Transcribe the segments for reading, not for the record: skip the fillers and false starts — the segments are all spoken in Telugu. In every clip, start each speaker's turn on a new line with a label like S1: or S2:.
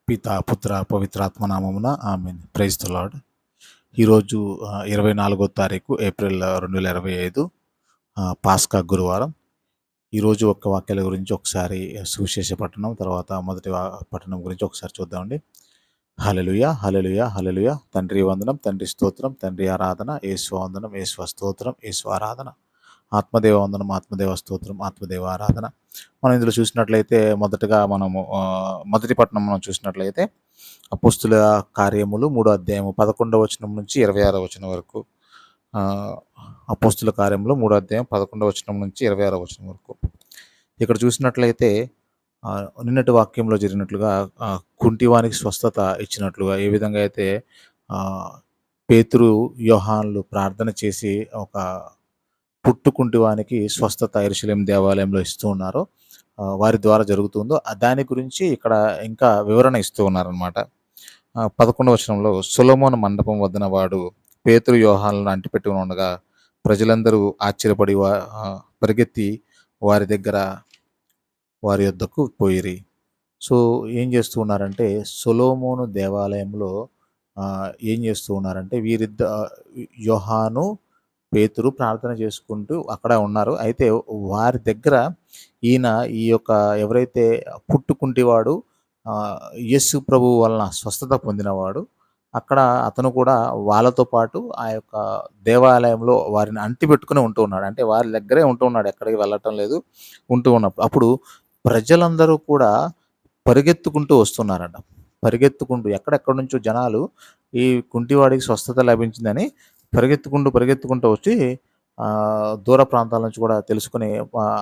S1: పిత, పుత్ర, పవిత్రాత్మ నామమున ఆమేన్. Praise the lord. ఈరోజు 24 తారీఖు ఏప్రిల్ 2025 పాస్కా గురువారం. ఈరోజు ఒక్క వాక్యాల గురించి ఒకసారి సువిశేష పట్టణం, తర్వాత మొదటి పట్టణం గురించి ఒకసారి చూద్దామండి. హల్లెలూయా, హల్లెలూయా, హల్లెలూయా. తండ్రి వందనం, తండ్రి స్తోత్రం, తండ్రి ఆరాధన, యేసు వందనం, యేసు స్తోత్రం, యేసు ఆరాధన. ఆత్మదేవ వందనం, ఆత్మదేవ స్తోత్రం, ఆత్మదేవ ఆరాధన. మనం ఇందులో చూసినట్లయితే మొదటగా మనము మొదటి పట్టణం మనం చూసినట్లయితే అపోస్తుల కార్యములు 3వ అధ్యాయము 11వ వచనం నుంచి 26వ వచనం వరకు. అపోస్తుల కార్యములు 3వ అధ్యాయం 11వ వచనం నుంచి 26వ వచనం వరకు. ఇక్కడ చూసినట్లయితే నిన్నటి వాక్యంలో జరిగినట్లుగా కుంటివానికి స్వస్థత ఇచ్చినట్లుగా ఏ విధంగా అయితే పేతురు, యోహాన్లు ప్రార్థన చేసి ఒక పుట్టుకుంటివానికి స్వస్థత యెరూషలేము దేవాలయంలో ఇస్తూ ఉన్నారో వారి ద్వారా జరుగుతుందో దాని గురించి ఇక్కడ ఇంకా వివరణ ఇస్తూ ఉన్నారనమాట. 11వ వచనంలో, సొలొమోను మండపం వద్దన వాడు పేతురు, యోహాన్లను అంటిపెట్టుకుని ఉండగా ప్రజలందరూ ఆశ్చర్యపడి పరిగెత్తి వారి యొద్దకు పోయిరి. సో ఏం చేస్తూ ఉన్నారంటే, సొలొమోను దేవాలయంలో ఏం చేస్తూ ఉన్నారంటే యోహాను, పేతురు ప్రార్థన చేసుకుంటూ అక్కడ ఉన్నారు. అయితే వారి దగ్గర ఈ యొక్క ఎవరైతే పుట్టుకుంటివాడు యేసు ప్రభువు వలన స్వస్థత పొందినవాడు, అక్కడ అతను కూడా వాళ్ళతో పాటు ఆ యొక్క దేవాలయంలో వారిని అంటిపెట్టుకుని ఉంటూ ఉన్నాడు. అంటే వారి దగ్గరే ఉంటూ ఉన్నాడు, ఎక్కడికి వెళ్ళటం లేదు, ఉంటూ ఉన్నప్పుడు. అప్పుడు ప్రజలందరూ కూడా పరిగెత్తుకుంటూ వస్తున్నారంట. పరిగెత్తుకుంటూ ఎక్కడెక్కడి నుంచో జనాలు ఈ కుంటివాడికి స్వస్థత లభించిందని పరిగెత్తుకుంటూ వచ్చి దూర ప్రాంతాల నుంచి కూడా తెలుసుకుని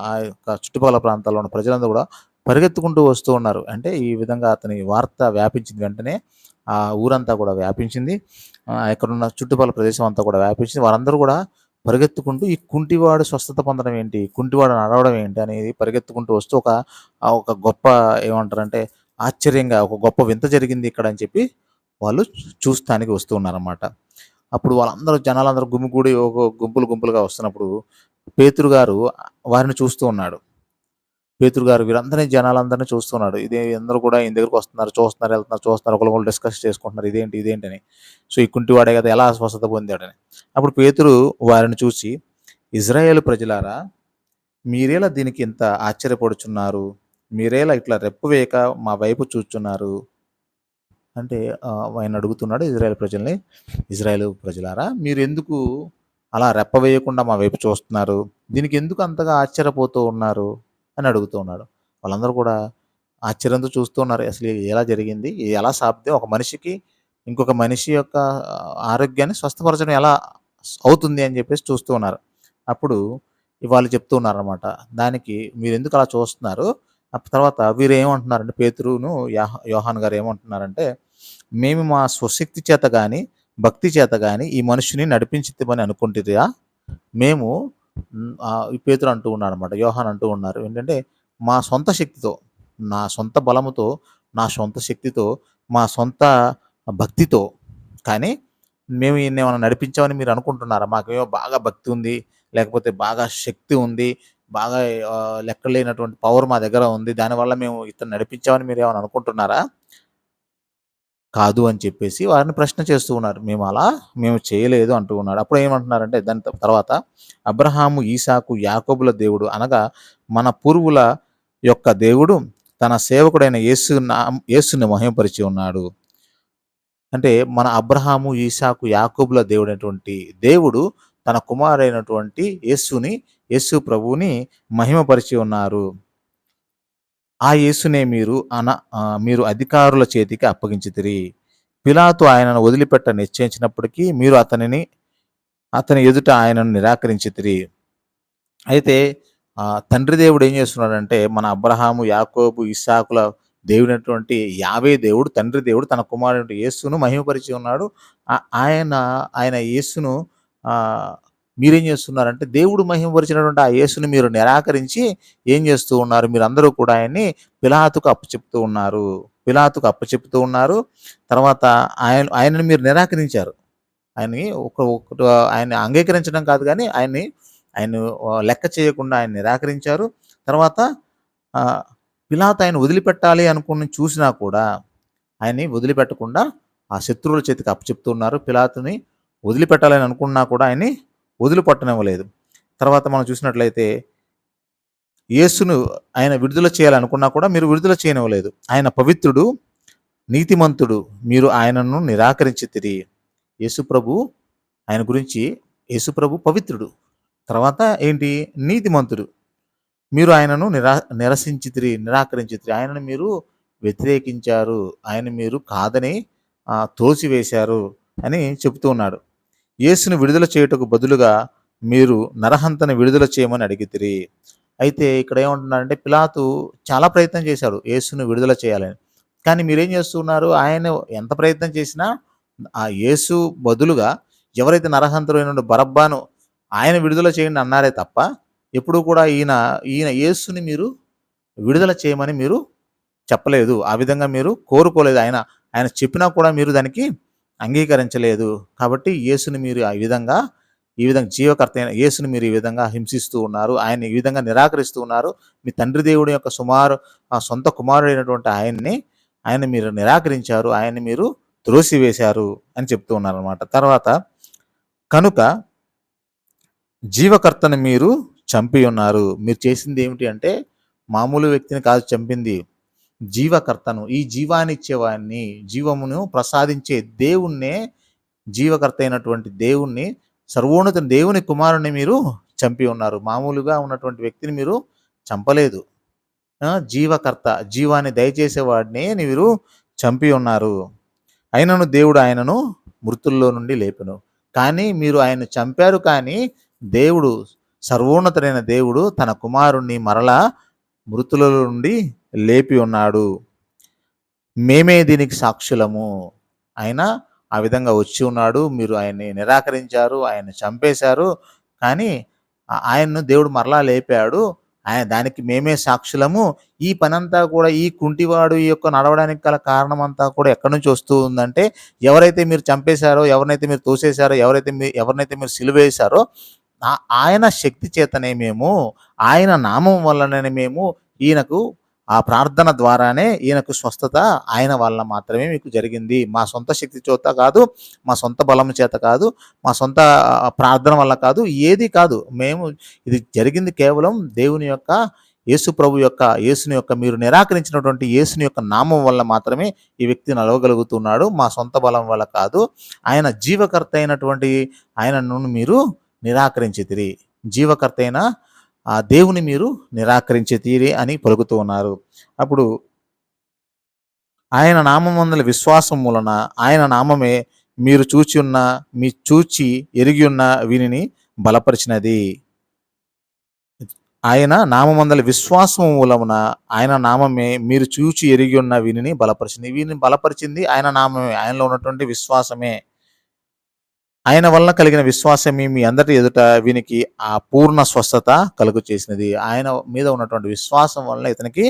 S1: ఆ యొక్క చుట్టుపక్కల ప్రాంతాల్లో ఉన్న ప్రజలందరూ కూడా పరిగెత్తుకుంటూ వస్తూ ఉన్నారు. అంటే ఈ విధంగా అతని వార్త వ్యాపించింది. వెంటనే ఆ ఊరంతా కూడా వ్యాపించింది. ఎక్కడున్న చుట్టుపక్కల ప్రదేశం అంతా కూడా వ్యాపించింది. వారందరూ కూడా పరిగెత్తుకుంటూ ఈ కుంటివాడు స్వస్థత పొందడం ఏంటి, కుంటివాడు నడవడం ఏంటి అనేది పరిగెత్తుకుంటూ వస్తూ ఒక గొప్ప ఏమంటారంటే ఆశ్చర్యంగా ఒక గొప్ప వింత జరిగింది ఇక్కడ అని చెప్పి వాళ్ళు చూస్తానికి వస్తూ ఉన్నారన్నమాట. అప్పుడు జనాలందరూ గుమిగూడి ఒక గుంపులుగా వస్తున్నప్పుడు పేతురు గారు వారిని చూస్తూ ఉన్నాడు. పేతురు గారు జనాలందరినీ చూస్తున్నాడు. ఇదే అందరూ కూడా ఈయన దగ్గరకు వస్తున్నారు, వెళ్తున్నారు, ఒకళ్ళు డిస్కస్ చేసుకుంటున్నారు, ఇదేంటి అని. సో ఈ కుంటివాడే కదా, ఎలా స్వస్థత పొందాడని. అప్పుడు పేతురు వారిని చూసి, ఇజ్రాయేలు ప్రజలారా, మీరేలా దీనికి ఇంత ఆశ్చర్యపడుచున్నారు? మీరేలా ఇట్లా రెప్పు వేయక మా వైపు చూచున్నారు అంటే ఆయన అడుగుతున్నాడు ఇజ్రాయేలు ప్రజలారా, మీరు ఎందుకు అలా రెప్పవేయకుండా మా వైపు చూస్తున్నారు? దీనికి ఎందుకు అంతగా ఆశ్చర్యపోతూ ఉన్నారు అని అడుగుతూ ఉన్నాడు. వాళ్ళందరూ కూడా ఆశ్చర్యంతో చూస్తూ ఉన్నారు. అసలు ఎలా జరిగింది, ఎలా సాధ్యం? ఒక మనిషికి ఇంకొక మనిషి యొక్క ఆరోగ్యాన్ని స్వస్థపరచడం ఎలా అవుతుంది అని చెప్పేసి చూస్తూ ఉన్నారు. అప్పుడు వాళ్ళు చెప్తూ ఉన్నారన్నమాట, దానికి మీరు ఎందుకు అలా చూస్తున్నారు? తర్వాత వీరు ఏమంటున్నారంటే, పేతురును యోహాను గారు ఏమంటున్నారంటే, మేము మా స్వశక్తి చేత కానీ భక్తి చేత కానీ ఈ మనుషుని నడిపించిద్దామని అనుకుంటురా? మేము పేతురు అంటూ ఉన్నాడు అనమాట, యోహాన్ అంటూ ఉన్నారు ఏంటంటే, మా సొంత శక్తితో, నా సొంత బలముతో, నా సొంత శక్తితో, మా సొంత భక్తితో కానీ మేము ఈయన్ని ఏమైనా నడిపించామని మీరు అనుకుంటున్నారా? మాకేమో బాగా భక్తి ఉంది, లేకపోతే బాగా శక్తి ఉంది, బాగా లెక్కలేనటువంటి పవర్ మా దగ్గర ఉంది, దానివల్ల మేము ఇతను నడిపించామని మీరు ఏమైనా అనుకుంటున్నారా? కాదు అని చెప్పేసి వారిని ప్రశ్న చేస్తూ ఉన్నారు. మేము చేయలేదు అంటూ ఉన్నాడు. అప్పుడు ఏమంటున్నారంటే, దాని తర్వాత అబ్రహాము, ఈసాకు, యాకోబుల దేవుడు అనగా మన పూర్వుల యొక్క దేవుడు తన సేవకుడైన యేసుని మహిమపరిచి ఉన్నాడు. అంటే మన అబ్రహాము, ఈసాకు, యాకోబుల దేవుడైనటువంటి దేవుడు తన కుమారుడైనటువంటి యేసు ప్రభువుని మహిమపరిచి ఉన్నారు. ఆ యేసునే మీరు అధికారుల చేతికి అప్పగించితిరి. పిలాతు ఆయనను వదిలిపెట్ట నిశ్చయించినప్పటికీ మీరు అతని ఎదుట ఆయనను నిరాకరించితిరి. అయితే తండ్రి దేవుడు ఏం చేస్తున్నాడంటే, మన అబ్రహాము, యాకోబు, ఇస్సాకుల దేవుడైనటువంటి యావే దేవుడు, తండ్రి దేవుడు తన కుమారుడు యేసును మహిమపరిచి ఉన్నాడు. ఆయన యేసును మీరేం చేస్తున్నారంటే, దేవుడు మహిమపరిచినటువంటి ఆ యేసుని మీరు నిరాకరించి ఏం చేస్తూ ఉన్నారు? మీరందరూ కూడా పిలాతుకు అప్పచెప్తూ ఉన్నారు. తర్వాత ఆయనను మీరు నిరాకరించారు. ఆయన్ని అంగీకరించడం కాదు కానీ ఆయన లెక్క చేయకుండా ఆయన నిరాకరించారు. తర్వాత పిలాతు ఆయన వదిలిపెట్టాలి అనుకుని చూసినా కూడా ఆయన్ని వదిలిపెట్టకుండా ఆ శత్రువుల చేతికి అప్పచెప్తున్నారు. పిలాతుని వదిలిపెట్టాలని అనుకున్నా కూడా ఆయన్ని వదిలిపెట్టనివ్వలేదు. తర్వాత మనం చూసినట్లయితే యేసును ఆయన విడుదల చేయాలనుకున్నా కూడా మీరు విడుదల చేయనివ్వలేదు. ఆయన పవిత్రుడు, నీతిమంతుడు, మీరు ఆయనను నిరాకరించితిరి. యేసుప్రభు ఆయన గురించి యేసుప్రభు పవిత్రుడు. తర్వాత ఏంటి? నీతిమంతుడు. మీరు ఆయనను నిరాకరించితిరి. ఆయనను మీరు వ్యతిరేకించారు. ఆయన మీరు కాదని త్రోసివేశారు అని చెప్తూ ఉన్నాడు. యేసును విడుదల చేయుటకు బదులుగా మీరు నరహంతను విడుదల చేయమని అడిగితిరి. అయితే ఇక్కడ ఏమంటున్నారంటే పిలాతు చాలా ప్రయత్నం చేశాడు యేసును విడుదల చేయాలని. కానీ మీరేం చేస్తున్నారు? ఆయన ఎంత ప్రయత్నం చేసినా ఆ యేసు బదులుగా ఎవరైతే నరహంతకుడైన బరబ్బను ఆయన విడుదల చేయండి అన్నారే తప్ప ఎప్పుడూ కూడా ఈయన యేసుని మీరు విడుదల చేయమని మీరు చెప్పలేదు. ఆ విధంగా మీరు కోరుకోలేదు. ఆయన చెప్పినా కూడా మీరు దానికి అంగీకరించలేదు. కాబట్టి యేసుని మీరు ఈ విధంగా జీవకర్త అయిన యేసుని మీరు ఈ విధంగా హింసిస్తూ ఉన్నారు. ఆయన్ని ఈ విధంగా నిరాకరిస్తూ ఉన్నారు. మీ తండ్రి దేవుడి యొక్క సొంత కుమారుడైనటువంటి ఆయన మీరు నిరాకరించారు. ఆయన్ని మీరు త్రోసివేశారు అని చెప్తూ ఉన్నారనమాట. తర్వాత కనుక జీవకర్తను మీరు చంపి ఉన్నారు. మీరు చేసింది ఏమిటి అంటే మామూలు వ్యక్తిని కాదు చంపింది, జీవకర్తను, ఈ జీవాన్ని ఇచ్చేవాడిని, జీవమును ప్రసాదించే దేవుణ్ణే, జీవకర్త అయినటువంటి దేవుణ్ణి, సర్వోన్నత దేవుని కుమారుని మీరు చంపి ఉన్నారు. మామూలుగా ఉన్నటువంటి వ్యక్తిని మీరు చంపలేదు. జీవకర్త, జీవాన్ని దయచేసేవాడిని మీరు చంపి ఉన్నారు. అయినను దేవుడు ఆయనను మృతుల్లో నుండి లేపెను. కానీ మీరు ఆయన్ని చంపారు. కానీ దేవుడు, సర్వోన్నతుడైన దేవుడు తన కుమారుణ్ణి మరలా మృతులలో నుండి లేపి ఉన్నాడు. మేమే దీనికి సాక్షులము. ఆయన ఆ విధంగా వచ్చి ఉన్నాడు. మీరు ఆయన్ని నిరాకరించారు, ఆయన్ని చంపేశారు. కానీ ఆయన్ను దేవుడు మరలా లేపాడు. దానికి మేమే సాక్షులము. ఈ పనంతా కూడా, ఈ కుంటివాడు ఈ యొక్క నడవడానికి గల కారణం అంతా కూడా ఎక్కడి నుంచి వస్తూ ఉందంటే, ఎవరైతే మీరు చంపేశారో, ఎవరినైతే మీరు తోసేశారో, ఎవరినైతే మీరు సిలువేశారో ఆయన శక్తి చేతనే మేము, ఆయన నామం వల్లనే మేము ఈయనకు ఆ ప్రార్థన ద్వారానే ఈయనకు స్వస్థత ఆయన వల్ల మాత్రమే మీకు జరిగింది. మా సొంత శక్తి చేత కాదు, మా సొంత బలం చేత కాదు, మా సొంత ప్రార్థన వల్ల కాదు, ఏది కాదు. ఇది జరిగింది కేవలం దేవుని యొక్క, యేసుని యొక్క మీరు నిరాకరించినటువంటి యేసుని యొక్క నామం వల్ల మాత్రమే ఈ వ్యక్తి నడవగలుగుతున్నాడు. మా సొంత బలం వల్ల కాదు. ఆయన జీవకర్త అయినటువంటి ఆయనను మీరు నిరాకరించితిరి. జీవకర్త అయిన ఆ దేవుని మీరు నిరాకరించితిరి అని పలుకుతూ ఉన్నారు. అప్పుడు ఆయన నామమందుల విశ్వాసం మూలన ఆయన నామమే మీరు చూచి ఎరిగి ఉన్న వీనిని బలపరిచినది. ఆయన నామమందల విశ్వాసం మూలమున ఆయన నామమే మీరు చూచి ఎరిగి ఉన్న వీనిని బలపరిచింది. వీనిని బలపరిచింది ఆయన నామమే, ఆయనలో ఉన్నటువంటి విశ్వాసమే. ఆయన వలన కలిగిన విశ్వాసమే మీ అందరి ఎదుట వీనికి ఆ పూర్ణ స్వస్థత కలుగు చేసినది. ఆయన మీద ఉన్నటువంటి విశ్వాసం వలన ఇతనికి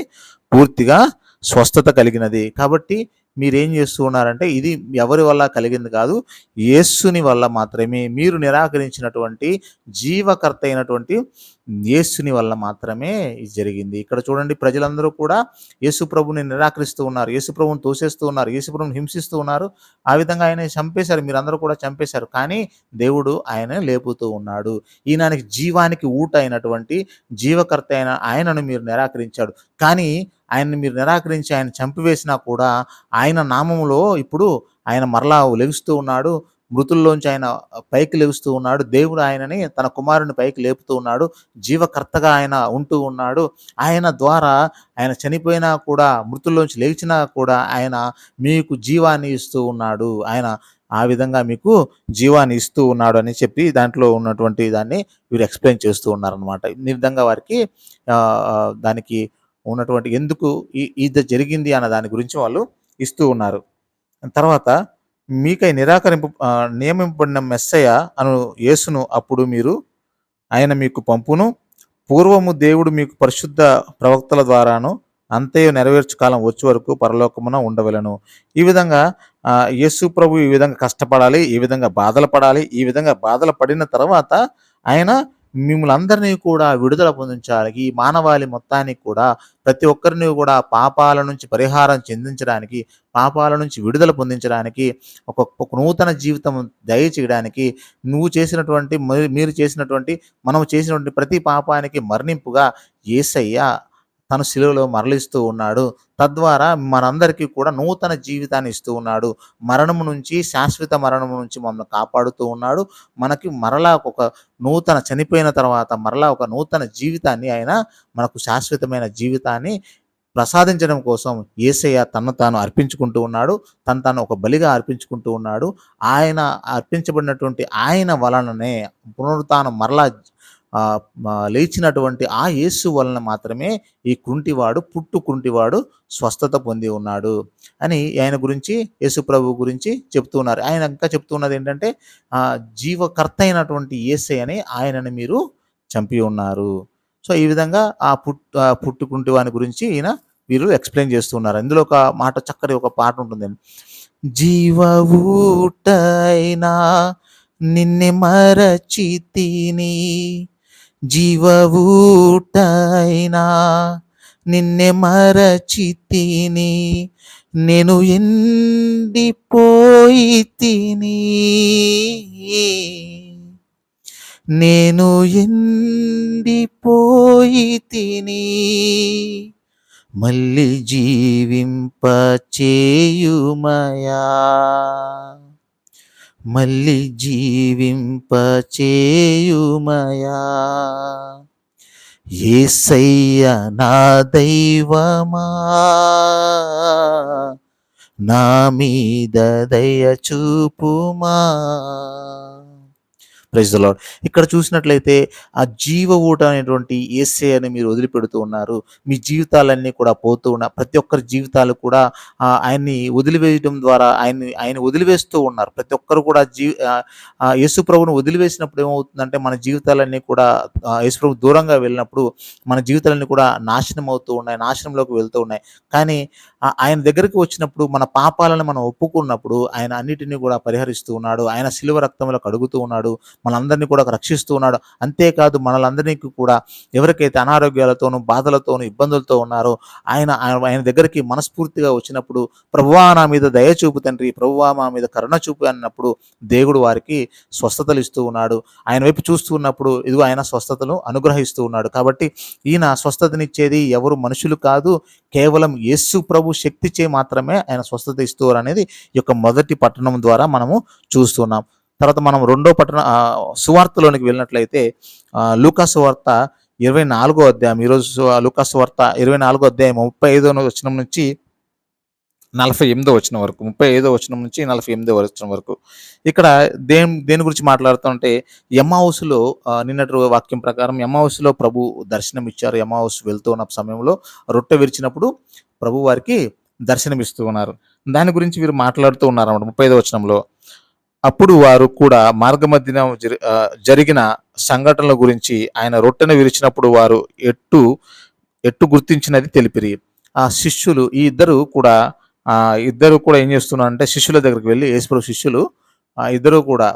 S1: పూర్తిగా స్వస్థత కలిగినది. కాబట్టి మీరేం చేస్తూ ఉన్నారంటే, ఇది ఎవరి వల్ల కలిగింది కాదు, యేసుని వల్ల మాత్రమే. మీరు నిరాకరించినటువంటి జీవకర్త అయినటువంటి యేసుని వల్ల మాత్రమే ఇది జరిగింది. ఇక్కడ చూడండి, ప్రజలందరూ కూడా యేసు ప్రభుని నిరాకరిస్తూ ఉన్నారు, యేసు ప్రభుని తోసేస్తూ ఉన్నారు, యేసు ప్రభుని హింసిస్తూ ఉన్నారు. ఆ విధంగా ఆయన చంపేశారు, మీరందరూ కూడా చంపేశారు. కానీ దేవుడు ఆయన లేపుతూ ఉన్నాడు. ఈయనకి జీవానికి ఊట అయినటువంటి జీవకర్త అయిన ఆయనను మీరు నిరాకరించాడు. కానీ ఆయన్ని మీరు నిరాకరించి ఆయన చంపివేసినా కూడా ఆయన నామములో ఇప్పుడు ఆయన మరలా లెగుస్తూ ఉన్నాడు. మృతుల్లోంచి ఆయన పైకి లెగుస్తూ ఉన్నాడు. దేవుడు ఆయనని, తన కుమారుని పైకి లేపుతూ ఉన్నాడు. జీవకర్తగా ఆయన ఉంటూ ఉన్నాడు. ఆయన ద్వారా ఆయన చనిపోయినా కూడా, మృతుల్లోంచి లేచినా కూడా ఆయన మీకు జీవాన్ని ఇస్తూ ఉన్నాడు. ఆయన ఆ విధంగా మీకు జీవాన్ని ఇస్తూ ఉన్నాడు అని చెప్పి దాంట్లో ఉన్నటువంటి దాన్ని వీరు ఎక్స్ప్లెయిన్ చేస్తూ ఉన్నారనమాట. ఈ విధంగా వారికి దానికి ఉన్నటువంటి ఎందుకు ఇది జరిగింది అన్న దాని గురించి వాళ్ళు ఇస్తూ ఉన్నారు. తర్వాత మీకై నియమింపబడిన మెస్సయ అను యేసును అప్పుడు ఆయన మీకు పంపును. పూర్వము దేవుడు మీకు పరిశుద్ధ ప్రవక్తల ద్వారాను అంతయు నెరవేర్చు కాలం వచ్చే వరకు పరలోకమున ఉండవలను. ఈ విధంగా యేసు ప్రభు ఈ విధంగా కష్టపడాలి, ఈ విధంగా బాధలు పడాలి. ఈ విధంగా బాధలు పడిన తర్వాత ఆయన మిమ్మల్ని అందరినీ కూడా విడుదల పొందించాలి. ఈ మానవాళి మొత్తానికి కూడా ప్రతి ఒక్కరిని కూడా పాపాల నుంచి పరిహారం చెందించడానికి, పాపాల నుంచి విడుదల పొందించడానికి, ఒక నూతన జీవితం దయచేయడానికి, నువ్వు చేసినటువంటి మీరు చేసినటువంటి, మనం చేసినటువంటి ప్రతి పాపానికి మరణింపుగా యేసయ్య తను శిలువలో మరలిస్తూ ఉన్నాడు. తద్వారా మనందరికీ కూడా నూతన జీవితాన్ని ఇస్తూ ఉన్నాడు. మరణము నుంచి, శాశ్వత మరణము నుంచి మమ్మల్ని కాపాడుతూ ఉన్నాడు. మనకి మరలా ఒక నూతన చనిపోయిన తర్వాత మరలా ఒక నూతన జీవితాన్ని ఆయన మనకు శాశ్వతమైన జీవితాన్ని ప్రసాదించడం కోసం యేసయ్య తనను తాను అర్పించుకుంటూ ఉన్నాడు. తను తాను ఒక బలిగా అర్పించుకుంటూ ఉన్నాడు. ఆయన అర్పించబడినటువంటి ఆయన వలననే పునరుత్థానం మరలా లేచినటువంటి ఆ యేసు వలన మాత్రమే ఈ కుంటివాడు, కుంటివాడు స్వస్థత పొంది ఉన్నాడు అని ఆయన గురించి, యేసు ప్రభువు గురించి చెప్తూ ఉన్నారు. ఆయన ఇంకా చెప్తూ ఉన్నది ఏంటంటే జీవకర్త అయినటువంటి యేసయ్యని ఆయనని మీరు చంపి ఉన్నారు. సో ఈ విధంగా కుంటివాని గురించి వీరు ఎక్స్ప్లెయిన్ చేస్తూ ఉన్నారు. ఇందులో ఒక మాట, చక్కటి ఒక పాట ఉంటుందండి. జీవ ఊటైనా నిన్నే మరచితిని, జీవ ఊటైనా నిన్నే మరచితిని, నేను ఎండిపోయితిని, నేను ఎండిపోయితిని, మళ్ళీ జీవింపచేయుమయా, మళ్ళీ జీవింపచేయుమయా, యేసయ్య నా దైవమా, నా మీద దయ చూపుమా. Praise the lord. ఇక్కడ చూసినట్లయితే ఆ జీవ ఊట అనేటువంటి యేసయ్యని మీరు వదిలిపెడుతూ ఉన్నారు. మీ జీవితాలన్నీ కూడా పోతూ ప్రతి ఒక్కరి జీవితాలు కూడా ఆయన్ని వదిలివేయడం ద్వారా ఆయన వదిలివేస్తూ ఉన్నారు. ప్రతి ఒక్కరు కూడా యేసు ప్రభువును వదిలివేసినప్పుడు ఏమవుతుందంటే మన జీవితాలన్నీ కూడా యేసు ప్రభు దూరంగా వెళ్ళినప్పుడు మన జీవితాలన్నీ కూడా నాశనం అవుతూ ఉన్నాయి, నాశనంలోకి వెళ్తూ ఉన్నాయి. కానీ ఆయన దగ్గరికి వచ్చినప్పుడు మన పాపాలను మనం ఒప్పుకున్నప్పుడు ఆయన అన్నిటినీ కూడా పరిహరిస్తూ ఉన్నాడు. ఆయన శిలువ రక్తంలో కడుగుతూ ఉన్నాడు, మనందరినీ కూడా రక్షిస్తూ ఉన్నాడు. అంతేకాదు మనలందరికీ కూడా ఎవరికైతే అనారోగ్యాలతోనూ, బాధలతోనూ, ఇబ్బందులతో ఉన్నారో ఆయన దగ్గరికి మనస్ఫూర్తిగా వచ్చినప్పుడు, ప్రభువా నా మీద దయ చూపు తండ్రి, ప్రభువా మా మీద కరుణ చూపు అన్నప్పుడు దేవుడు వారికి స్వస్థతలు ఇస్తూ ఉన్నాడు. ఆయన వైపు చూస్తూ ఉన్నప్పుడు ఇదిగో ఆయన స్వస్థతను అనుగ్రహిస్తూ ఉన్నాడు. కాబట్టి ఈయన స్వస్థతనిచ్చేది ఎవరు మనుషులు కాదు, కేవలం యేసు ప్రభు శక్తిచే మాత్రమే ఆయన స్వస్థత ఇస్తారు అనేది ఈ యొక్క మొదటి పట్టణం ద్వారా మనము చూస్తున్నాం. తర్వాత మనం రెండో సువార్తలోనికి వెళ్ళినట్లయితే లూకా సువార్త 24వ అధ్యాయం, ఈరోజు లూకా సువార్త 24వ అధ్యాయం 35వ వచనం నుంచి 48వ వచనం వరకు, 35వ వచనం నుంచి 48వ వచనం వరకు ఇక్కడ దేని గురించి మాట్లాడుతుంటే ఎమ్మావుసులో నిన్నటి వాక్యం ప్రకారం ఎమ్మావుసులో ప్రభు దర్శనం ఇచ్చారు. ఎమ్మావుసు వెళ్తూ ఉన్న సమయంలో రొట్టె విరిచినప్పుడు ప్రభు వారికి దర్శనమిస్తూ ఉన్నారు. దాని గురించి వీరు మాట్లాడుతూ ఉన్నారు అన్నమాట 35వ వచనంలో. అప్పుడు వారు కూడా మార్గమధ్యన జరిగిన సంఘటనల గురించి ఆయన రొట్టెను విరిచినప్పుడు వారు ఎట్టు గుర్తించినది తెలిపిరి. ఆ శిష్యులు ఇద్దరు కూడా ఏం చేస్తున్నారంటే శిష్యుల దగ్గరికి వెళ్ళి, యేసుప్రభు శిష్యులు ఇద్దరు కూడా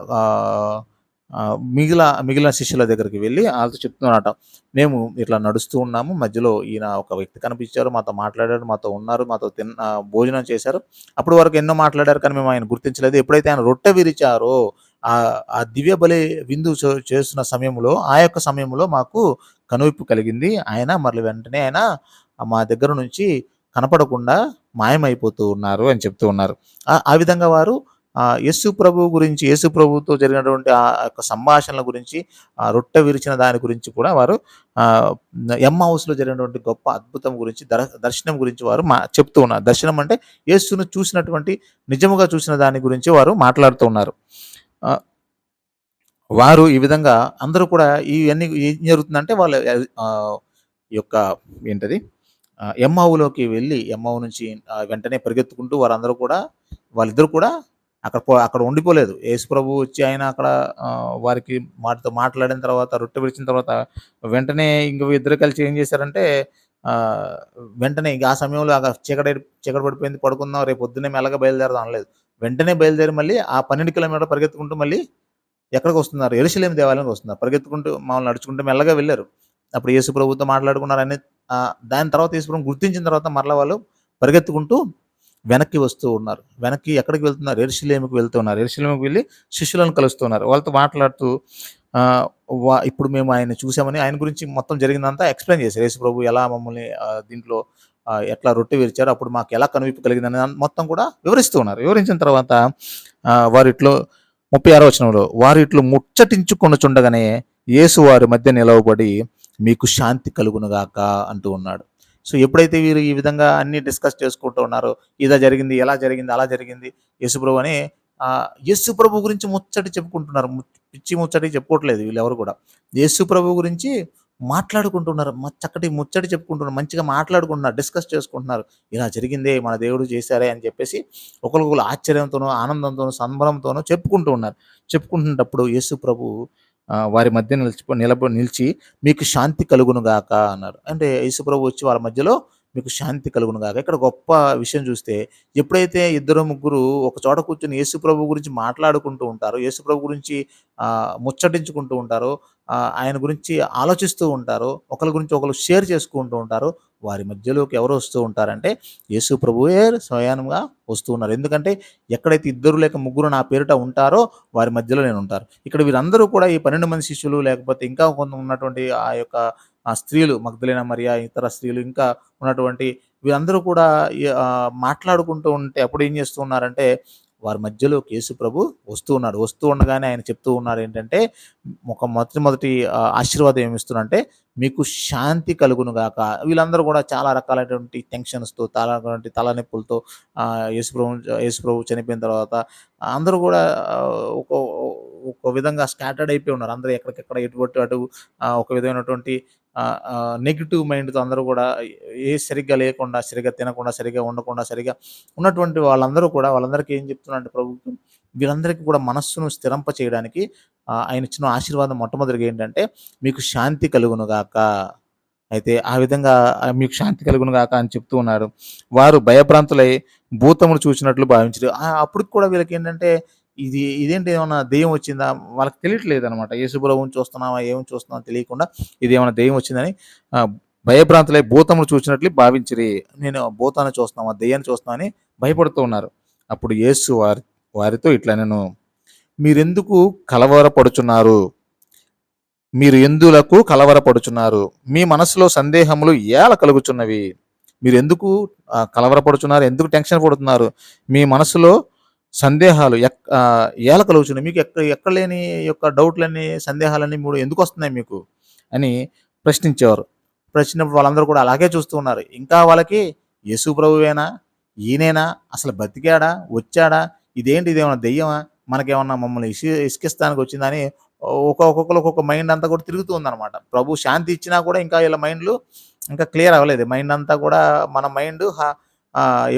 S1: మిగిలిన శిష్యుల దగ్గరికి వెళ్ళి వాళ్ళతో చెప్తున్నారట, మేము ఇట్లా నడుస్తూ ఉన్నాము, మధ్యలో ఈయన ఒక వ్యక్తి కనిపించారు, మాతో మాట్లాడారు, మాతో ఉన్నారు, మాతో భోజనం చేశారు, అప్పటి వరకు ఎన్నో మాట్లాడారు కానీ మేము ఆయన గుర్తించలేదు. ఎప్పుడైతే ఆయన రొట్టె విరిచారో ఆ దివ్య బలి విందు చేస్తున్న సమయంలో, ఆ యొక్క సమయంలో మాకు కనువిప్పు కలిగింది. ఆయన మళ్ళీ వెంటనే ఆయన మా దగ్గర నుంచి కనపడకుండా మాయమైపోతూ ఉన్నారు అని చెప్తూ ఉన్నారు. ఆ విధంగా వారు యేసు ప్రభు గురించి, యేసు ప్రభుతో జరిగినటువంటి ఆ యొక్క సంభాషణల గురించి, రొట్టె విరిచిన దాని గురించి కూడా వారు ఎమ్మావుసులో జరిగినటువంటి గొప్ప అద్భుతం గురించి, దర్శనం గురించి వారు చెప్తూ ఉన్నారు. దర్శనం అంటే యేసును చూసినటువంటి, నిజముగా చూసిన దాని గురించి వారు మాట్లాడుతూ ఉన్నారు. వారు ఈ విధంగా అందరూ కూడా ఇవన్నీ ఏం జరుగుతుందంటే వాళ్ళ యొక్క ఏంటది ఎమ్మావులోకి వెళ్ళి, ఎమ్మావు నుంచి వెంటనే పరిగెత్తుకుంటూ వారందరూ కూడా, వాళ్ళిద్దరు కూడా అక్కడ ఉండిపోలేదు. యేసు ప్రభు వచ్చి ఆయన అక్కడ వారికి వాటితో మాట్లాడిన తర్వాత, రొట్టె విరిచిన తర్వాత వెంటనే ఇంక ఇద్దరు కలిసి ఏం చేశారంటే వెంటనే ఆ సమయంలో చీకటి పడిపోయింది, పడుకుందాం, రేపు పొద్దున్నే మెల్లగా బయలుదేరదాం అనలేదు. వెంటనే బయలుదేరి మళ్ళీ ఆ 12 కిలోమీటర్లు పరిగెత్తుకుంటూ మళ్ళీ ఎక్కడికొస్తున్నారు? యెరూషలేము దేవాలయానికి వస్తున్నారు. పరిగెత్తుకుంటూ మామూలుగా నడుచుకుంటూ మెల్లగా వెళ్లారు. అప్పుడు యేసు ప్రభువుతో మాట్లాడుకున్నారు అన్ని. దాని తర్వాత యేసు ప్రభువుని గుర్తించిన తర్వాత మరలా వాళ్ళు పరిగెత్తుకుంటూ వెనక్కి వస్తూ ఉన్నారు. వెనక్కి ఎక్కడికి వెళ్తున్నారు? యెరూషలేముకి వెళ్తున్నారు. యెరూషలేముకి వెళ్లి శిష్యులను కలుస్తున్నారు. వాళ్ళతో మాట్లాడుతూ ఆహ్, ఇప్పుడు మేము ఆయన్ని చూసామని ఆయన గురించి మొత్తం జరిగిందంతా ఎక్స్‌ప్లెయిన్ చేశారు. యేసు ప్రభు ఎలా మమ్మల్ని దీంట్లో ఎట్లా రొట్టె విరిచారో, అప్పుడు మాకు ఎలా కనువిప్పు కలిగిందని మొత్తం కూడా వివరిస్తూ ఉన్నారు. వివరించిన తర్వాత వారిట్లో 36వ వచనంలో వారిట్లో ముచ్చటించుకొనుచుండగానే యేసు వారి మధ్య నిలవబడి మీకు శాంతి కలుగును గాక అంటూ ఉన్నాడు. సో, ఎప్పుడైతే వీరు ఈ విధంగా అన్నీ డిస్కస్ చేసుకుంటూ ఉన్నారో, ఇలా జరిగింది, ఎలా జరిగింది, అలా జరిగింది. యేసుప్రభు అని యేసు ప్రభు గురించి ముచ్చట చెప్పుకుంటున్నారు. పిచ్చి ముచ్చట చెప్పుకోవట్లేదు వీళ్ళెవరు కూడా. యేసు ప్రభు గురించి మాట్లాడుకుంటున్నారు. చక్కటి ముచ్చట చెప్పుకుంటున్నారు. మంచిగా మాట్లాడుకుంటున్నారు. డిస్కస్ చేసుకుంటున్నారు. ఇలా జరిగిందే మన దేవుడు చేశారే అని చెప్పేసి ఒకరికొకరు ఆశ్చర్యంతోనూ, ఆనందంతోనూ, సంబరంతోనూ చెప్పుకుంటూ ఉన్నారు. చెప్పుకుంటున్నప్పుడు యేసు ప్రభు వారి మధ్య నిలిచి మీకు శాంతి కలుగును గాక అన్నారు. అంటే యేసు ప్రభు వచ్చి వాళ్ళ మధ్యలో మీకు శాంతి కలుగును గాక. ఇక్కడ గొప్ప విషయం చూస్తే ఎప్పుడైతే ఇద్దరు, ముగ్గురు ఒక చోట కూర్చొని యేసు ప్రభు గురించి మాట్లాడుకుంటూ ఉంటారో, యేసు ప్రభు గురించి ముచ్చటించుకుంటూ ఉంటారో, ఆయన గురించి ఆలోచిస్తూ ఉంటారో, ఒకళ్ళ గురించి ఒకళ్ళు షేర్ చేసుకుంటూ ఉంటారో, వారి మధ్యలోకి ఎవరు వస్తూ ఉంటారంటే యేసు ప్రభువే స్వయంగా వస్తూ ఉన్నారు. ఎందుకంటే ఎక్కడైతే ఇద్దరు లేక ముగ్గురు నా పేరిట ఉంటారో వారి మధ్యలో నేను ఉంటారు. ఇక్కడ వీరందరూ కూడా ఈ 12 మంది శిష్యులు లేకపోతే ఇంకా కొంత ఉన్నటువంటి ఆ యొక్క స్త్రీలు మగ్దలేన మరియ, ఇతర స్త్రీలు ఇంకా ఉన్నటువంటి వీరందరూ కూడా మాట్లాడుకుంటూ ఉంటే అప్పుడు ఏం చేస్తూ ఉన్నారంటే వారి మధ్యలోకి యేసు ప్రభు వస్తూ ఉన్నాడు. వస్తూ ఉండగానే ఆయన చెప్తూ ఉన్నాడు ఏంటంటే మొదటి ఆశీర్వాదం ఏమిస్తున్నారంటే మీకు శాంతి కలుగును గాక. వీళ్ళందరూ కూడా చాలా రకాలైనటువంటి టెన్షన్స్‌తో, తలనొప్పులతో యేసుప్రభు చనిపోయిన తర్వాత అందరూ కూడా ఒక ఒక విధంగా స్కాటర్డ్ అయిపోయి ఉన్నారు. అందరూ ఎక్కడికెక్కడ ఎటు అటు ఒక విధమైనటువంటి నెగెటివ్ మైండ్‌తో అందరూ కూడా సరిగ్గా లేకుండా, సరిగ్గా తినకుండా, సరిగ్గా ఉండకుండా, సరిగ్గా ఉన్నటువంటి వాళ్ళందరికీ ఏం చెప్తున్నాడంటే ప్రభువు వీళ్ళందరికీ కూడా మనస్సును స్థిరంప చేయడానికి ఆయన ఇచ్చిన ఆశీర్వాదం మొట్టమొదటిగా ఏంటంటే మీకు శాంతి కలుగును గాక. అయితే ఆ విధంగా మీకు శాంతి కలుగును గాక అని చెప్తూ ఉన్నారు. వారు భయభ్రాంతులై భూతమును చూసినట్లు భావించిరి. అప్పటికి కూడా వీళ్ళకేంటంటే ఇదేంటి ఏమన్నా దెయ్యం వచ్చిందా? వాళ్ళకి తెలియట్లేదనమాట. యేసు ప్రభువుని చూస్తున్నామా, ఏమి చూస్తున్నామో తెలియకుండా ఇదేమన్నా దెయ్యం వచ్చిందని భయభ్రాంతులై భూతమును చూసినట్లు భావించిరి. నేను భూతాన్ని చూస్తున్నామా, దెయ్యాన్ని చూస్తున్నామా అని భయపడుతూ ఉన్నారు. అప్పుడు యేసు వారితో ఇట్లనెను, మీరెందుకు కలవరపడుచున్నారు? మీరు ఎందులకు కలవరపడుచున్నారు? మీ మనసులో సందేహములు ఏల కలుగుచున్నవి? మీరెందుకు కలవరపడుచున్నారు? ఎందుకు టెన్షన్ పడుతున్నారు? మీ మనసులో సందేహాలు ఏల కలుగుచున్నవి? మీకు ఎక్కడ లేని యొక్క డౌట్‌లన్నీ, సందేహాలన్నీ ఎందుకొస్తున్నాయి మీకు? అని ప్రశ్నించేవారు. ప్రశ్నించినప్పుడు వాళ్ళందరూ కూడా అలాగే చూస్తూ ఉన్నారు. ఇంకా వాళ్ళకి యేసు ప్రభువేనా? ఈయనేనా? అసలు బతికాడా? వచ్చాడా? ఇదేమన్నా దెయ్యమా? మనకేమన్నా మమ్మల్ని ఇసికిస్తానికి వచ్చిందా అని ఒక్కొక్కళ్ళు ఒక్కొక్క మైండ్ అంతా కూడా తిరుగుతూ ఉందనమాట. ప్రభు శాంతి ఇచ్చినా కూడా ఇంకా వీళ్ళ మైండ్‌లు ఇంకా క్లియర్ అవ్వలేదు. మైండ్ అంతా కూడా మన మైండ్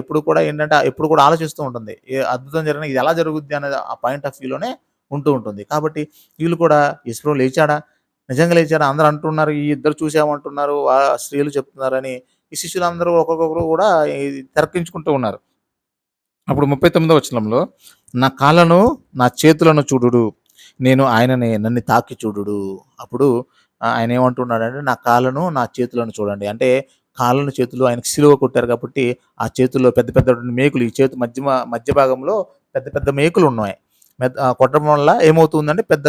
S1: ఎప్పుడు కూడా ఏంటంటే ఎప్పుడు కూడా ఆలోచిస్తూ ఉంటుంది. ఏ అద్భుతం జరిగినా ఇది ఎలా జరుగుద్ది అనేది ఆ పాయింట్ ఆఫ్ వ్యూలోనే ఉంటూ ఉంటుంది. కాబట్టి వీళ్ళు కూడా యేసు ప్రభు లేచాడా? నిజంగా లేచారా? అందరూ అంటున్నారు. ఈ ఇద్దరు చూసామంటున్నారు. స్త్రీలు చెప్తున్నారని ఈ శిష్యులందరూ ఒక్కొక్కరు కూడా తర్కించుకుంటూ ఉన్నారు. అప్పుడు 39వ వచనంలో నా కాళ్ళను, నా చేతులను చూడుడు. నేను ఆయననే, నన్ను తాకి చూడుడు. అప్పుడు ఆయన ఏమంటున్నాడంటే నా కాళ్ళను, నా చేతులను చూడండి. అంటే కాళ్ళను, చేతులు ఆయనకి సిలువ కొట్టారు కాబట్టి ఆ చేతుల్లో పెద్ద పెద్ద మేకులు ఈ చేతి మధ్య భాగంలో పెద్ద పెద్ద మేకులు ఉన్నాయి. కొట్టడం వల్ల ఏమవుతుందంటే పెద్ద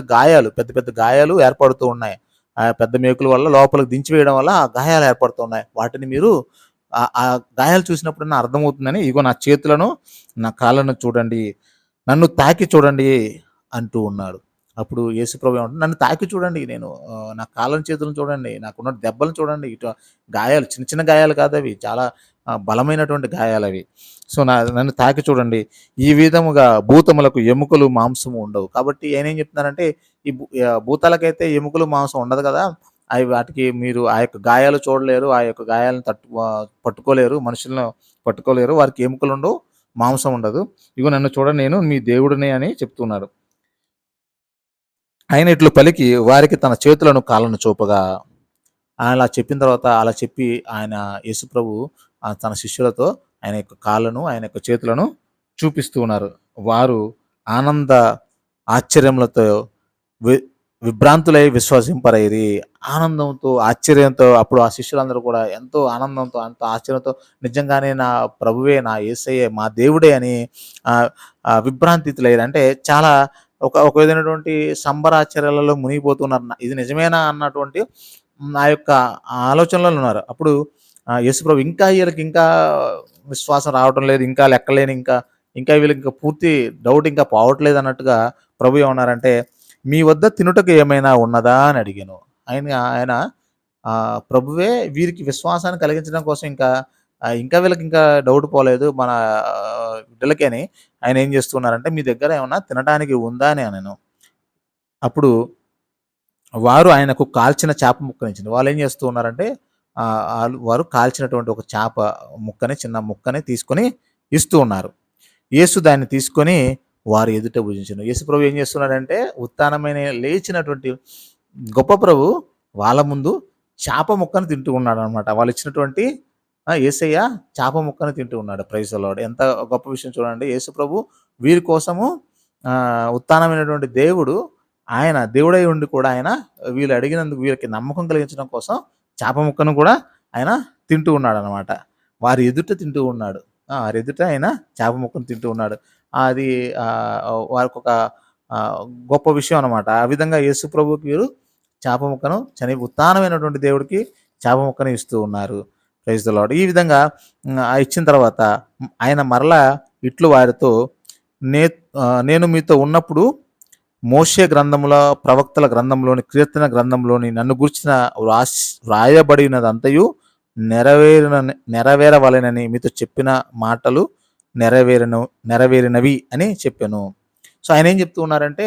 S1: పెద్ద గాయాలు ఏర్పడుతూ ఉన్నాయి. ఆ పెద్ద మేకుల వల్ల లోపలికి దించివేయడం వల్ల ఆ గాయాలు ఏర్పడుతున్నాయి. వాటిని మీరు ఆ గాయాలు చూసినప్పుడన్నా అర్థమవుతుందని ఇగో నా చేతులను, నా కాళ్ళను చూడండి. నన్ను తాకి చూడండి అంటూ ఉన్నాడు. అప్పుడు యేసుప్రభు ఏమంటున్నాడు, నన్ను తాకి చూడండి. నేను నా కాళ్ళను, చేతులను చూడండి. నాకున్న దెబ్బలను చూడండి. గాయాలు చిన్న చిన్న గాయాలు కాదవి. చాలా బలమైనటువంటి గాయాలవి. సో, నన్ను తాకి చూడండి. ఈ విధముగా భూతములకు ఎముకలు, మాంసము ఉండవు. కాబట్టి ఆయనేం చెప్తున్నారంటే ఈ భూతాలకైతే ఎముకలు, మాంసం ఉండదు కదా! వాటికి మీరు ఆ యొక్క గాయాలు చూడలేరు. ఆ యొక్క గాయాలను పట్టుకోలేరు. మనుషులను పట్టుకోలేరు. వారికి ఎముకలుండవు, మాంసం ఉండదు. ఇగో నన్ను చూడండి, నేను మీ దేవుడినే అని చెప్తున్నాడు. ఆయన ఇట్లు పలికి వారికి తన చేతులను, కాళ్ళను చూపగా అలా చెప్పిన తర్వాత అలా చెప్పి ఆయన యేసుప్రభు తన శిష్యులతో ఆయన యొక్క కాళ్ళను, ఆయన యొక్క చేతులను చూపిస్తూ ఉన్నారు. వారు ఆనంద ఆశ్చర్యములతో వి విభ్రాంతులై విశ్వసింపరైరి. ఆనందంతో, ఆశ్చర్యంతో అప్పుడు ఆ శిష్యులందరూ కూడా ఎంతో ఆనందంతో, ఎంతో ఆశ్చర్యంతో నిజంగానే నా ప్రభువే, నా యేసయ్యే, మా దేవుడే అని ఆహ్, విభ్రాంతితులయ్యారు. అంటే చాలా ఒక విధమైనటువంటి సంబరాశ్చర్యాలలో మునిగిపోతున్నారు. ఇది నిజమేనా అన్నటువంటి నా యొక్క ఆలోచనలో ఉన్నారు. అప్పుడు యేసుప్రభు ఇంకా ఈళ్ళకి ఇంకా విశ్వాసం రావటం లేదు. ఇంకా లెక్కలేని ఇంకా వీళ్ళకి ఇంకా పూర్తి డౌట్ ఇంకా పోవట్లేదు అన్నట్టుగా ప్రభు ఏమన్నారంటే, "మీ వద్ద తినుటకు ఏమైనా ఉన్నదా?" అని అడిగాను. ఆయన ఆయన ప్రభువే వీరికి విశ్వాసాన్ని కలిగించడం కోసం ఇంకా వీళ్ళకి ఇంకా డౌట్ పోలేదు మన బిడ్డలకి అని ఆయన ఏం చేస్తున్నారంటే, "మీ దగ్గర ఏమన్నా తినడానికి ఉందా?" అని అనెను. అప్పుడు వారు ఆయనకు కాల్చిన చేప ముక్కనిచ్చింది. వాళ్ళేం చేస్తూ ఉన్నారంటే వారు కాల్చినటువంటి ఒక చేప ముక్కని, చిన్న ముక్కని తీసుకొని ఇస్తూ ఉన్నారు. యేసు దాన్ని తీసుకొని వారి ఎదుట భుజించెను. యేసు ప్రభు ఏం చేస్తున్నాడంటే ఉత్థానమైన లేచినటువంటి గొప్ప ప్రభు వాళ్ళ ముందు చేప ముక్కను తింటూ ఉన్నాడనమాట. వాళ్ళిచ్చినటువంటి యేసయ్య చేప ముక్కను తింటూ ఉన్నాడు. Praise the Lord. ఎంత గొప్ప విషయం చూడండి. యేసు ప్రభు వీరి కోసము ఉత్థానమైనటువంటి దేవుడు ఆయన దేవుడై ఉండి కూడా ఆయన వీళ్ళు అడిగినందుకు వీళ్ళకి నమ్మకం కలిగించడం కోసం చేప ముక్కను కూడా ఆయన తింటూ ఉన్నాడనమాట. వారి ఎదుట తింటూ ఉన్నాడు. వారి ఎదుట ఆయన చేప ముక్కను తింటూ ఉన్నాడు. అది వారికొక ఆహ్, గొప్ప విషయం అనమాట. ఆ విధంగా యేసు ప్రభువుకి వీరు చేప ముక్కను ఉత్థానమైనటువంటి దేవుడికి చేప ముక్కను ఇస్తూ ఉన్నారు. Praise the Lord. ఈ విధంగా ఇచ్చిన తర్వాత ఆయన మరలా ఇట్లు వారితో నేను మీతో ఉన్నప్పుడు మోషే గ్రంథముల, ప్రవక్తల గ్రంథంలోని, కీర్తన గ్రంథంలోని నన్ను గూర్చిన వ్రాయబడినదంతయు నెరవేరవలెనని మీతో చెప్పిన మాటలు నెరవేరినవి అని చెప్పాను. సో ఆయన ఏం చెప్తూ ఉన్నారంటే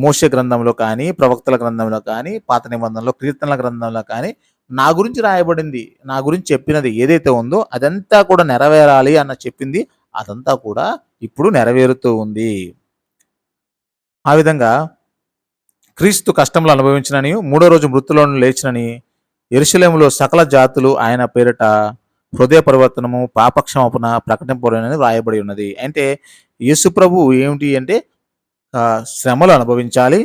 S1: మోషే గ్రంథంలో కానీ, ప్రవక్తల గ్రంథంలో కానీ, పాత నిబంధనలో, కీర్తనల గ్రంథంలో కానీ నా గురించి రాయబడింది, నా గురించి చెప్పినది ఏదైతే ఉందో అదంతా కూడా నెరవేరాలి అన్న చెప్పింది అదంతా కూడా ఇప్పుడు నెరవేరుతూ ఉంది. ఆ విధంగా క్రీస్తు కష్టములు అనుభవించినని, మూడో రోజు మృతుల్లో నుండి లేచినని, యెరూషలేములో సకల జాతులు ఆయన పేరిట హృదయ పరివర్తనము, పాపక్షమాపణ ప్రకటింపబడునని వ్రాయబడి ఉన్నది. అంటే యేసు ప్రభువు ఏమిటి అంటే శ్రమలు అనుభవించాలి.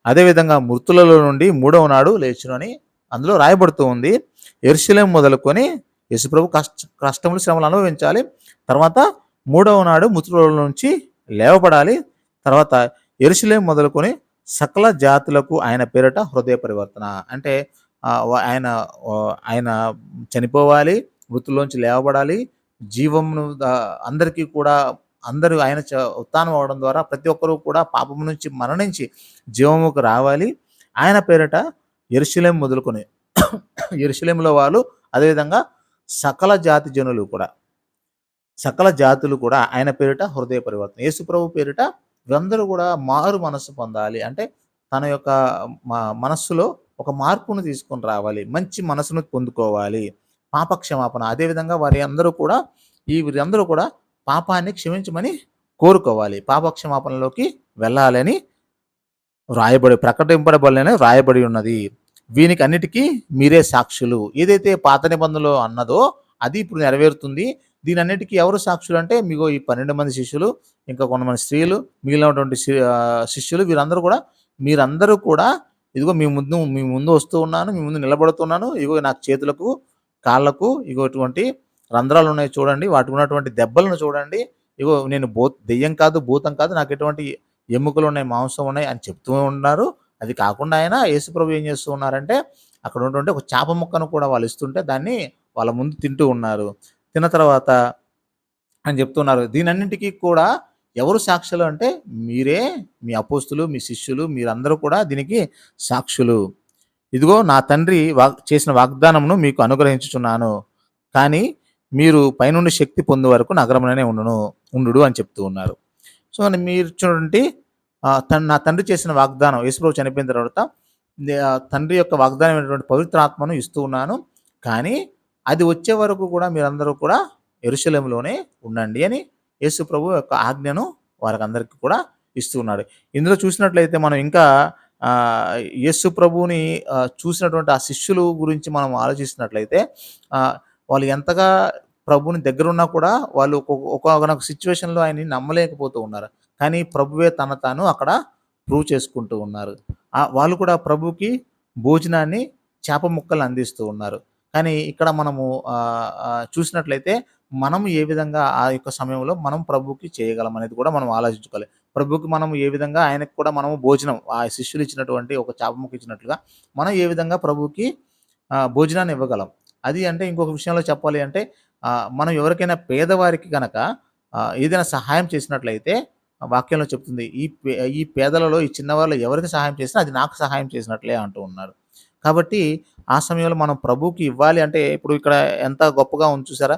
S1: అదేవిధంగా మృతులలో నుండి మూడవ నాడు లేచునని అందులో రాయబడుతూ ఉంది. యెరూషలేము మొదలుకొని యేసుప్రభు కష్టములు, శ్రమలు అనుభవించాలి. తర్వాత మూడవ నాడు మృతులలో నుంచి లేవబడాలి. తర్వాత యెరూషలేము మొదలుకొని సకల జాతులకు ఆయన పేరిట హృదయ పరివర్తన. అంటే ఆయన ఆయన చనిపోవాలి, మృతుల్లోంచి లేవబడాలి, జీవమును అందరికీ కూడా అందరూ ఆయన ఉత్థానం అవ్వడం ద్వారా ప్రతి ఒక్కరూ కూడా పాపము నుంచి మరణించి జీవముకు రావాలి. ఆయన పేరిట యెరూషలేము మొదలుకొని యెరూషలేములో వాళ్ళు, అదేవిధంగా సకల జాతి జనులు కూడా, సకల జాతులు కూడా ఆయన పేరిట హృదయ పరివర్తన. యేసు ప్రభు పేరిట వీరందరూ కూడా మారు మనస్సు పొందాలి. అంటే తన యొక్క మనస్సులో ఒక మార్పును తీసుకొని రావాలి. మంచి మనసును పొందుకోవాలి. పాపక్షమాపణ. అదేవిధంగా వీరందరూ కూడా పాపాన్ని క్షమించమని కోరుకోవాలి. పాపక్షమాపణలోకి వెళ్ళాలని ప్రకటింపబడాలని రాయబడి ఉన్నది. వీనికి అన్నిటికీ మీరే సాక్షులు. ఏదైతే పాత నిబంధనలో అన్నదో అది ఇప్పుడు నెరవేరుతుంది. దీనన్నిటికీ ఎవరు సాక్షులు అంటే మీగో ఈ 12 మంది శిష్యులు, ఇంకా కొంతమంది స్త్రీలు, మిగిలినటువంటి శిష్యులు మీరందరూ కూడా ఇదిగో మీ ముందు వస్తూ ఉన్నాను, మీ ముందు నిలబడుతున్నాను. ఇగో నాకు చేతులకు, కాళ్ళకు ఇగో ఇటువంటి రంధ్రాలు ఉన్నాయి చూడండి. వాటికి ఉన్నటువంటి దెబ్బలను చూడండి. ఇగో నేను దెయ్యం కాదు, భూతం కాదు, నాకు ఎటువంటి ఎముకలు ఉన్నాయి, మాంసం ఉన్నాయి అని చెప్తూ ఉన్నారు. అది కాకుండా ఆయన యేసుప్రభు ఏం చేస్తూ ఉన్నారంటే అక్కడ ఉన్నటువంటి ఒక చేప ముక్కను కూడా వాళ్ళు ఇస్తుంటే దాన్ని వాళ్ళ ముందు తింటూ ఉన్నారు. తిన్న తర్వాత అని చెప్తున్నారు. దీనన్నింటికి కూడా ఎవరు సాక్షులు అంటే మీరే, మీ అపోస్తులు, మీ శిష్యులు, మీరందరూ కూడా దీనికి సాక్షులు. ఇదిగో నా తండ్రి చేసిన వాగ్దానమును మీకు అనుగ్రహించుచున్నాను. కానీ మీరు పైనుండి శక్తి పొందే వరకు నగరంలోనే ఉండుడు అని చెప్తూ ఉన్నారు. సో మీరు చూడండి, నా తండ్రి చేసిన వాగ్దానం, యేసుప్రభు చనిపోయిన తర్వాత తండ్రి యొక్క వాగ్దానమైనటువంటి పవిత్ర ఆత్మను ఇస్తూ ఉన్నాను. కానీ అది వచ్చే వరకు కూడా మీరందరూ కూడా యెరూషలేములోనే ఉండండి అని యేసుప్రభు యొక్క ఆజ్ఞను వారికందరికీ కూడా ఇస్తూ ఉన్నాడు. ఇందులో చూసినట్లయితే మనం ఇంకా యేసు ప్రభువుని చూసినటువంటి ఆ శిష్యులు గురించి మనం ఆలోచిస్తున్నట్లయితే వాళ్ళు ఎంతగా ప్రభువుని దగ్గరున్నా కూడా వాళ్ళు ఒకానొక సిచ్యువేషన్‌లో ఆయన్ని నమ్మలేకపోతూ ఉన్నారు. కానీ ప్రభువే తాను అక్కడ ప్రూవ్ చేసుకుంటూ ఉన్నారు. వాళ్ళు కూడా ప్రభువుకి భోజనాన్ని చేప ముక్కలు అందిస్తూ ఉన్నారు. కానీ ఇక్కడ మనము చూసినట్లయితే మనం ఏ విధంగా ఆ యొక్క సమయంలో మనం ప్రభువుకి చేయగలం అనేది కూడా మనం ఆలోచించుకోవాలి. ప్రభువుకి మనం ఏ విధంగా ఆయనకు కూడా మనము భోజనం ఆ శిష్యులు ఇచ్చినటువంటి ఒక చేప ముక్క ఇచ్చినట్లుగా మనం ఏ విధంగా ప్రభువుకి భోజనాన్ని ఇవ్వగలం. అది అంటే ఇంకొక విషయంలో చెప్పాలి అంటే మనం ఎవరికైనా పేదవారికి గనక ఏదైనా సహాయం చేసినట్లయితే వాక్యంలో చెప్తుంది. ఈ పేదలలో ఈ చిన్నవారిలో ఎవరికి సహాయం చేసినా అది నాకు సహాయం చేసినట్లే అంటూ ఉన్నాడు. కాబట్టి ఆ సమయంలో మనం ప్రభువుకి ఇవ్వాలి అంటే ఇప్పుడు ఇక్కడ ఎంత గొప్పగా ఉంది చూసారా?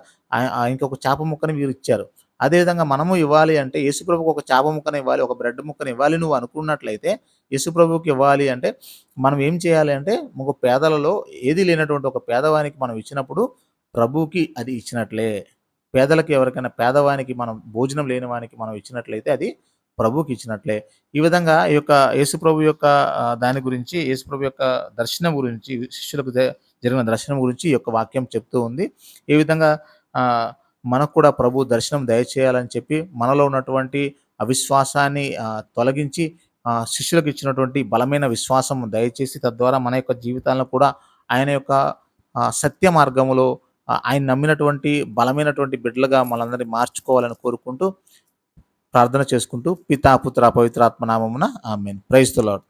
S1: ఆయనకి ఒక చేప ముక్కని వీరిచ్చారు. అదేవిధంగా మనము ఇవ్వాలి అంటే యేసుప్రభువుకి ఒక చేప ముక్కని ఇవ్వాలి, ఒక బ్రెడ్ ముక్కని ఇవ్వాలి నువ్వు అనుకున్నట్లయితే యేసుప్రభువుకి ఇవ్వాలి అంటే మనం ఏం చేయాలి అంటే ఒక పేదలలో ఏది లేనటువంటి ఒక పేదవానికి మనం ఇచ్చినప్పుడు ప్రభువుకి అది ఇచ్చినట్లే. పేదలకి ఎవరికైనా పేదవానికి మనం భోజనం లేని వానికి మనం ఇచ్చినట్లయితే అది ప్రభువుకి ఇచ్చినట్లే. ఈ విధంగా ఈ యొక్క యేసుప్రభు యొక్క దాని గురించి యేసుప్రభు యొక్క దర్శనం గురించి శిష్యులకు జరిగిన దర్శనం గురించి ఈ యొక్క వాక్యం చెప్తూ ఉంది. ఏ విధంగా ఆహ్, మనకు కూడా ప్రభు దర్శనం దయచేయాలని చెప్పి మనలో ఉన్నటువంటి అవిశ్వాసాన్ని తొలగించి శిష్యులకు ఇచ్చినటువంటి బలమైన విశ్వాసం దయచేసి తద్వారా మన యొక్క జీవితాలను కూడా ఆయన యొక్క సత్య మార్గములో ఆయన నమ్మినటువంటి బలమైనటువంటి బిడ్డలుగా మనందరిని మార్చుకోవాలని కోరుకుంటూ ప్రార్థన చేసుకుంటూ పితా, పుత్ర, పవిత్రాత్మ నామమున ఆమేన్. Praise the lord.